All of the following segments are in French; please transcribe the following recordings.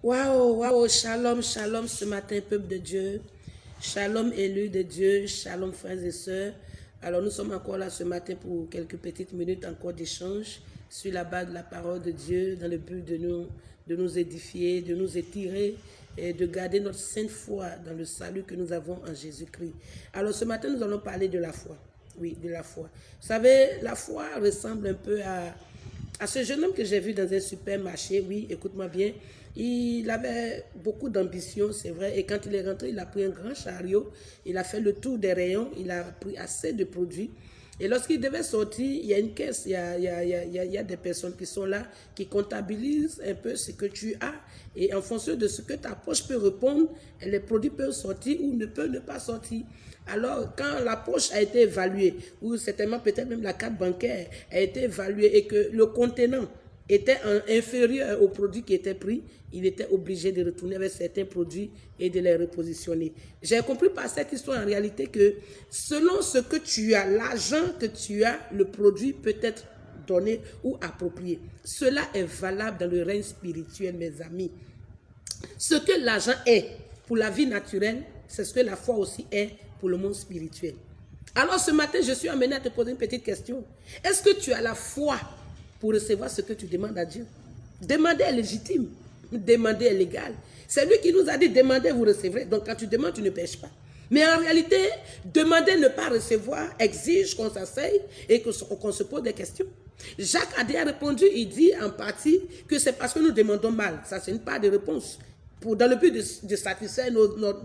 Waouh, waouh, shalom, shalom ce matin, peuple de Dieu. Shalom, élus de Dieu. Shalom, frères et sœurs. Alors, nous sommes encore là ce matin pour quelques petites minutes encore d'échange sur la base de la parole de Dieu, dans le but de nous édifier, de nous étirer et de garder notre sainte foi dans le salut que nous avons en Jésus-Christ. Alors, ce matin, nous allons parler de la foi. Oui, de la foi. Vous savez, la foi ressemble un peu à ce jeune homme que j'ai vu dans un supermarché. Oui, écoute-moi bien. Il avait beaucoup d'ambition, c'est vrai. Et quand il est rentré, il a pris un grand chariot. Il a fait le tour des rayons. Il a pris assez de produits. Et lorsqu'il devait sortir, il y a une caisse, il y a des personnes qui sont là, qui comptabilisent un peu ce que tu as. Et en fonction de ce que ta poche peut répondre, les produits peuvent sortir ou ne peuvent ne pas sortir. Alors, quand la poche a été évaluée, ou certainement peut-être même la carte bancaire a été évaluée et que le contenant était inférieur aux produits qui étaient pris, il était obligé de retourner avec certains produits et de les repositionner. J'ai compris par cette histoire en réalité que selon ce que tu as, l'argent que tu as, le produit peut être donné ou approprié. Cela est valable dans le règne spirituel, mes amis. Ce que l'argent est pour la vie naturelle, c'est ce que la foi aussi est pour le monde spirituel. Alors ce matin, je suis amené à te poser une petite question. Est-ce que tu as la foi pour recevoir ce que tu demandes à Dieu? Demander est légitime, demander est légal. C'est lui qui nous a dit demander, vous recevrez. Donc quand tu demandes, tu ne pêches pas. Mais en réalité, demander ne pas recevoir exige qu'on s'asseye et qu'on se pose des questions. Jacques a répondu, il dit en partie que c'est parce que nous demandons mal. Ça, c'est une part de réponse. Dans le but de satisfaire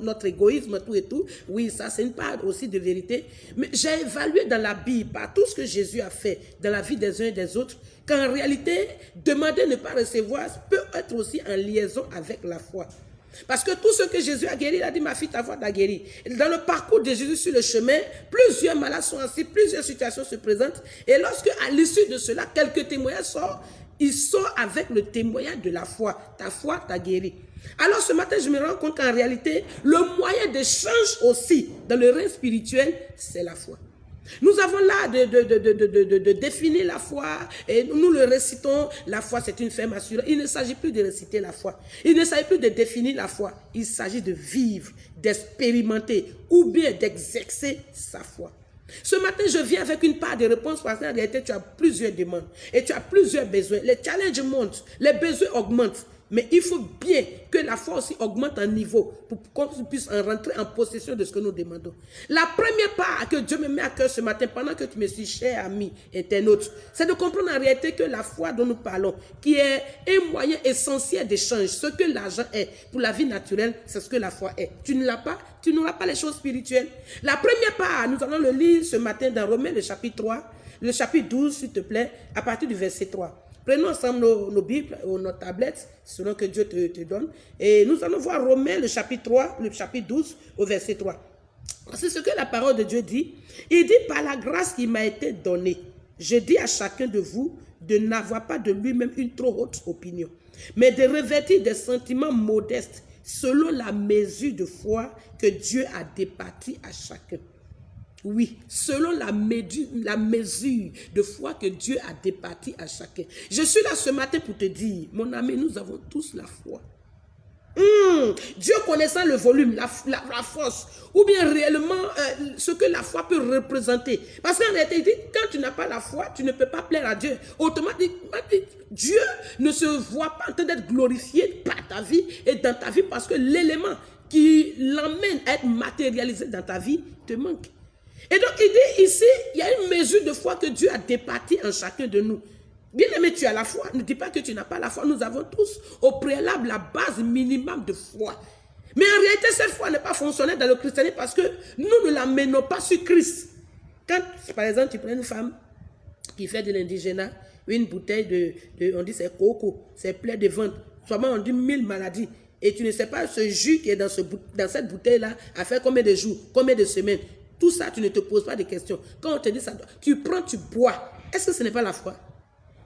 notre égoïsme, tout et tout, oui, ça c'est une part aussi de vérité. Mais j'ai évalué dans la Bible, par tout ce que Jésus a fait dans la vie des uns et des autres, qu'en réalité, demander ne pas recevoir peut être aussi en liaison avec la foi. Parce que tout ce que Jésus a guéri, il a dit, ma fille, ta foi t'a guéri. Dans le parcours de Jésus sur le chemin, plusieurs malades sont assis, plusieurs situations se présentent. Et lorsque, à l'issue de cela, quelques témoignages sortent, ils sortent avec le témoignage de la foi. Ta foi t'a guéri. Alors ce matin, je me rends compte qu'en réalité, le moyen d'échange aussi dans le règne spirituel, c'est la foi. Nous avons là de définir la foi et nous le récitons. La foi, c'est une ferme assurée. Il ne s'agit plus de réciter la foi. Il ne s'agit plus de définir la foi. Il s'agit de vivre, d'expérimenter ou bien d'exercer sa foi. Ce matin, je viens avec une part de réponse parce qu'en réalité, tu as plusieurs demandes et tu as plusieurs besoins. Les challenges montent, les besoins augmentent. Mais il faut bien que la foi aussi augmente en niveau pour qu'on puisse en rentrer en possession de ce que nous demandons. La première part que Dieu me met à cœur ce matin, pendant que tu me suis cher ami internaute, c'est de comprendre en réalité que la foi dont nous parlons, qui est un moyen essentiel d'échange, ce que l'argent est pour la vie naturelle, c'est ce que la foi est. Tu ne l'as pas, tu n'auras pas les choses spirituelles. La première part, nous allons le lire ce matin dans Romains, le chapitre 3, le chapitre 12, s'il te plaît, à partir du verset 3. Prenons ensemble nos Bibles ou nos tablettes, selon que Dieu te donne. Et nous allons voir Romains, le chapitre 3, le chapitre 12, au verset 3. C'est ce que la parole de Dieu dit. Il dit, par la grâce qui m'a été donnée, je dis à chacun de vous de n'avoir pas de lui-même une trop haute opinion, mais de revêtir des sentiments modestes, selon la mesure de foi que Dieu a départie à chacun. Oui, selon la mesure de foi que Dieu a départie à chacun. Je suis là ce matin pour te dire, mon ami, nous avons tous la foi. Dieu connaissant le volume, la force, ou bien réellement ce que la foi peut représenter. Parce qu'en réalité, quand tu n'as pas la foi, tu ne peux pas plaire à Dieu. Automatiquement, Dieu ne se voit pas en train d'être glorifié par ta vie et dans ta vie parce que l'élément qui l'emmène à être matérialisé dans ta vie te manque. Et donc, il dit ici, il y a une mesure de foi que Dieu a départie en chacun de nous. Bien aimé, tu as la foi. Ne dis pas que tu n'as pas la foi. Nous avons tous au préalable la base minimum de foi. Mais en réalité, cette foi n'est pas fonctionnelle dans le christianisme parce que nous ne la menons pas sur Christ. Quand, par exemple, tu prends une femme qui fait de l'indigénat, une bouteille on dit c'est coco, c'est plein de ventre, souvent on dit 1000 maladies. Et tu ne sais pas ce jus qui est dans cette bouteille-là a fait combien de jours, combien de semaines. Tout ça, tu ne te poses pas de questions. Quand on te dit ça, tu prends, tu bois. Est-ce que ce n'est pas la foi?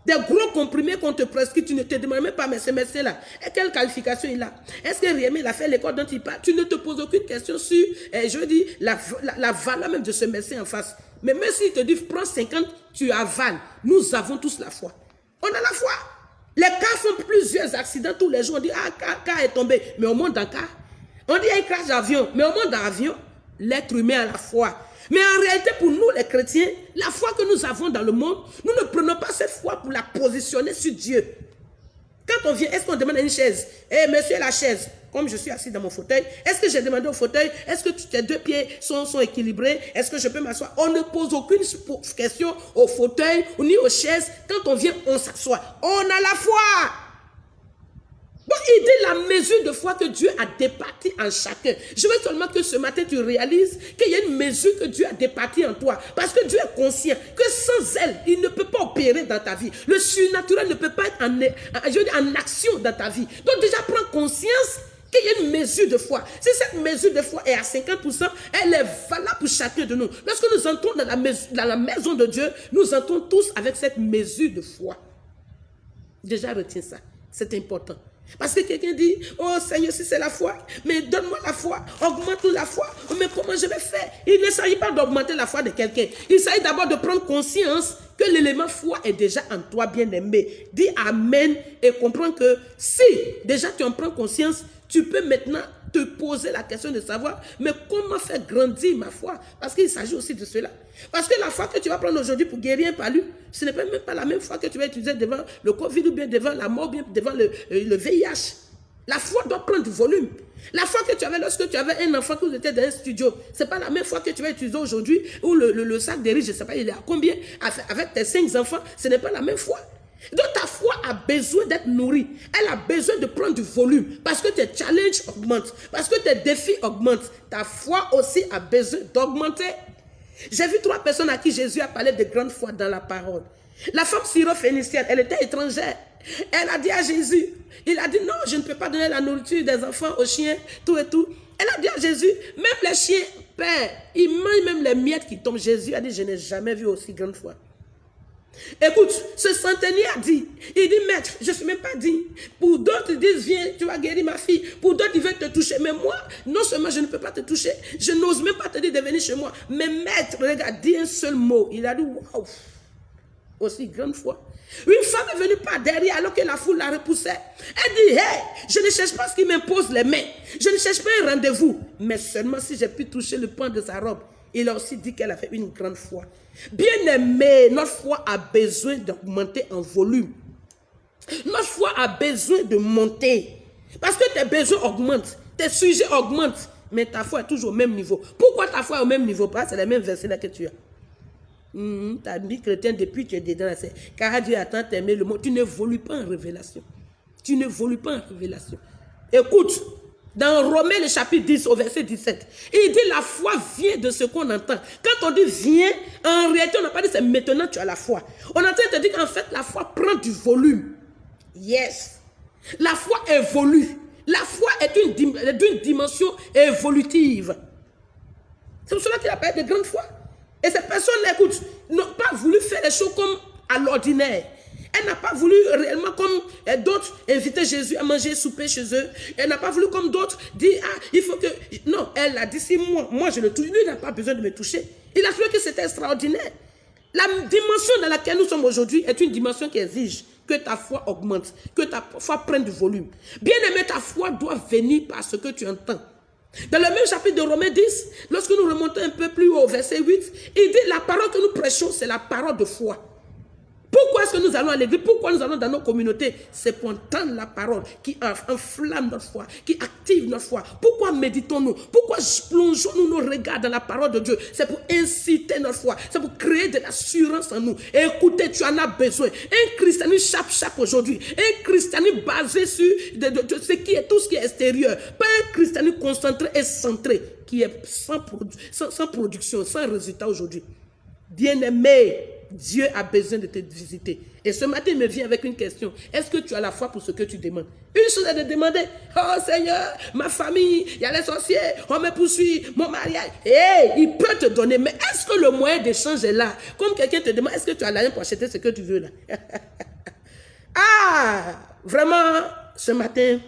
Des gros comprimés qu'on te prescrit, tu ne te demandes même pas, mais ce médecin-là, quelle qualification il a? Est-ce que réellement il a fait l'école dont il parle? Tu ne te poses aucune question sur, je dis, la valeur même de ce médecin en face. Mais même s'il te dit, prends 50, tu avales. Nous avons tous la foi. On a la foi. Les cars font plusieurs accidents tous les jours. On dit, ah, car est tombé. Mais on monte dans le car. On dit, il y a un crash d'avion. Mais on monte dans l'avion. L'être humain a la foi. Mais en réalité, pour nous, les chrétiens, la foi que nous avons dans le monde, nous ne prenons pas cette foi pour la positionner sur Dieu. Quand on vient, est-ce qu'on demande à une chaise? Eh, monsieur, la chaise, comme je suis assis dans mon fauteuil, est-ce que j'ai demandé au fauteuil, est-ce que tes deux pieds sont équilibrés? Est-ce que je peux m'asseoir? On ne pose aucune question au fauteuil ni aux chaises. Quand on vient, on s'assoit. On a la foi. Donc, il dit la mesure de foi que Dieu a départie en chacun. Je veux seulement que ce matin, tu réalises qu'il y a une mesure que Dieu a départie en toi. Parce que Dieu est conscient que sans elle, il ne peut pas opérer dans ta vie. Le surnaturel ne peut pas être en action dans ta vie. Donc déjà, prends conscience qu'il y a une mesure de foi. Si cette mesure de foi est à 50%, elle est valable pour chacun de nous. Lorsque nous entrons dans la maison de Dieu, nous entrons tous avec cette mesure de foi. Déjà, retiens ça. C'est important. Parce que quelqu'un dit, oh Seigneur, si c'est la foi, mais donne-moi la foi, augmente-nous la foi. Mais comment je vais faire? Il ne s'agit pas d'augmenter la foi de quelqu'un. Il s'agit d'abord de prendre conscience que l'élément foi est déjà en toi, bien-aimé. Dis Amen et comprends que si déjà tu en prends conscience, tu peux maintenant te poser la question de savoir, mais comment faire grandir ma foi? Parce qu'il s'agit aussi de cela. Parce que la foi que tu vas prendre aujourd'hui pour guérir un palu, ce n'est même pas la même foi que tu vas utiliser devant le Covid ou bien devant la mort, bien devant le VIH. La foi doit prendre du volume. La foi que tu avais lorsque tu avais un enfant qui était dans un studio, ce n'est pas la même foi que tu vas utiliser aujourd'hui, ou le sac de riz, je ne sais pas, il est à combien, avec tes 5 enfants, ce n'est pas la même foi. Donc ta foi a besoin d'être nourrie. Elle a besoin de prendre du volume. Parce que tes challenges augmentent. Parce que tes défis augmentent. Ta foi aussi a besoin d'augmenter. J'ai vu 3 personnes à qui Jésus a parlé de grande foi dans la parole. La femme syro-phénicienne, elle était étrangère. Elle a dit à Jésus, il a dit non, je ne peux pas donner la nourriture des enfants aux chiens, tout et tout. Elle a dit à Jésus, même les chiens, Père, ils mangent même les miettes qui tombent. Jésus a dit, je n'ai jamais vu aussi grande foi. Écoute, ce centenier a dit, il dit, maître, je ne suis même pas digne. Pour d'autres, ils disent, viens, tu vas guérir ma fille. Pour d'autres, ils veulent te toucher. Mais moi, non seulement je ne peux pas te toucher, je n'ose même pas te dire de venir chez moi. Mais maître, regarde, dis un seul mot. Il a dit, waouh, aussi grande foi. Une femme est venue par derrière alors que la foule la repoussait. Elle dit, hey, je ne cherche pas ce qui m'impose les mains. Je ne cherche pas un rendez-vous. Mais seulement si j'ai pu toucher le pan de sa robe. Il a aussi dit qu'elle avait une grande foi. Bien-aimé, notre foi a besoin d'augmenter en volume. Notre foi a besoin de monter. Parce que tes besoins augmentent, tes sujets augmentent, mais ta foi est toujours au même niveau. Pourquoi ta foi est au même niveau? Parce que c'est les mêmes versets là que tu as. Tu as mis chrétien depuis que tu es dedans. Car Dieu a tant aimé le monde. Tu n'évolues pas en révélation. Tu n'évolues pas en révélation. Écoute. Dans Romains, le chapitre 10, au verset 17, il dit la foi vient de ce qu'on entend. Quand on dit vient, en réalité, on n'a pas dit c'est maintenant tu as la foi. On est en train de dire qu'en fait, la foi prend du volume. Yes. La foi évolue. La foi est d'une dimension évolutive. C'est pour cela qu'il a parlé de grande foi. Et ces personnes, écoute, n'ont pas voulu faire les choses comme à l'ordinaire. Elle n'a pas voulu réellement comme d'autres inviter Jésus à manger, souper chez eux. Elle n'a pas voulu comme d'autres dire, ah, il faut que... Non, elle a dit, si moi je le touche, lui il n'a pas besoin de me toucher. Il a trouvé que c'était extraordinaire. La dimension dans laquelle nous sommes aujourd'hui est une dimension qui exige que ta foi augmente, que ta foi prenne du volume. Bien aimé, ta foi doit venir par ce que tu entends. Dans le même chapitre de Romains 10, lorsque nous remontons un peu plus haut au verset 8, il dit, la parole que nous prêchons, c'est la parole de foi. Pourquoi est-ce que nous allons à l'église? Pourquoi nous allons dans nos communautés? C'est pour entendre la parole qui enflamme notre foi, qui active notre foi. Pourquoi méditons-nous? Pourquoi plongeons-nous nos regards dans la parole de Dieu? C'est pour inciter notre foi. C'est pour créer de l'assurance en nous. Et écoutez, tu en as besoin. Un christianisme chape aujourd'hui. Un christianisme basé sur ce qui est tout ce qui est extérieur. Pas un christianisme concentré et centré qui est sans production, sans résultat aujourd'hui. Bien-aimé, Dieu a besoin de te visiter. Et ce matin, il me vient avec une question. Est-ce que tu as la foi pour ce que tu demandes? Une chose est de demander, oh Seigneur, ma famille, il y a les sorciers, on me poursuit, mon mariage. Il peut te donner, mais est-ce que le moyen d'échange est là? Comme quelqu'un te demande, est-ce que tu as l'argent pour acheter ce que tu veux là? Ah, vraiment, ce matin,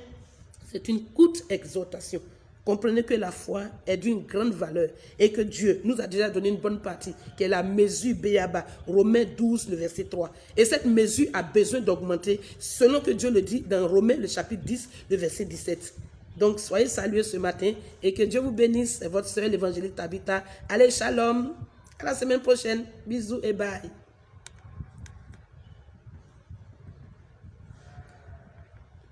c'est une courte exhortation. Comprenez que la foi est d'une grande valeur et que Dieu nous a déjà donné une bonne partie, qui est la mesure Béaba, Romains 12, le verset 3. Et cette mesure a besoin d'augmenter, selon que Dieu le dit dans Romains, le chapitre 10, le verset 17. Donc, soyez salués ce matin et que Dieu vous bénisse. C'est votre sœur, l'évangéliste Tabitha. Allez, shalom. À la semaine prochaine. Bisous et bye.